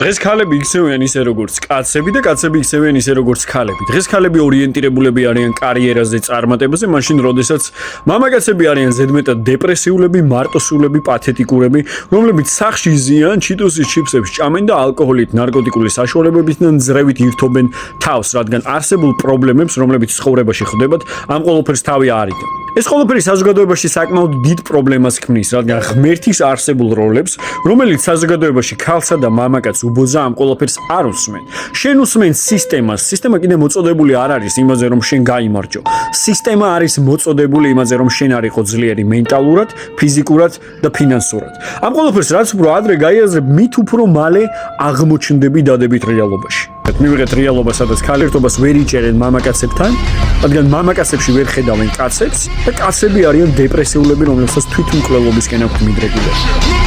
დღეს ქალები იქცევიან ისე როგორც კაცები და კაცები იქცევიან ისე როგორც ქალები. დღეს ქალები ორიენტირებულები არიან კარიერაზე, წარმატებაზე, მაშინ როდესაც მამაკაცები არიან ზედმეტად დეპრესიულები, მარტოსულები, პათეტიკურები, რომლებიც სახში ზიან, ჩიტოსის ჩიფსებს ჭამენ და ალკოჰოლით, ნარკოტიკული საშუალებებით და ძრევით ირთობენ თავს, რადგან არსებულ პრობლემებს, რომლებიც ცხოვრებაში ხდებათ, ამ ყველაფერს თავი არიდენ. ეს ყველაფერი საზოგადოებაში საკმაოდ დიდ პრობლემას ქმნის, რადგან ღმერთის არსებულ როლებს, რომელიც საზოგადოებაში ქალსა და მამაკაცს უბოძა, ამ ყველაფერს არ უსმენ. შენ უსმენ სისტემას. სისტემა კიდე მოწოდებული არ არის იმაზე, რომ შენ გაიმარჯო. სისტემა არის მოწოდებული იმაზე, რომ შენ არ იყო ძლიერი მენტალურად, ფიზიკურად და ფინანსურად. ამ ყველაფერს რაც უფრო ადრე გაიაზრებ, მით უფრო მალე აღმოჩნდები დადებით რეალობაში. მივიღეთ რეალობა, სადაც ქალერთობას ვერ იჭერენ მამაკაცებთან, რადგან მამაკაცებში ვერ ხედავენ კაცებს და კაცები არიან დეპრესიულები, რომლებსაც თვითმკვლელობისკენ აქვთ მიდრეკილება.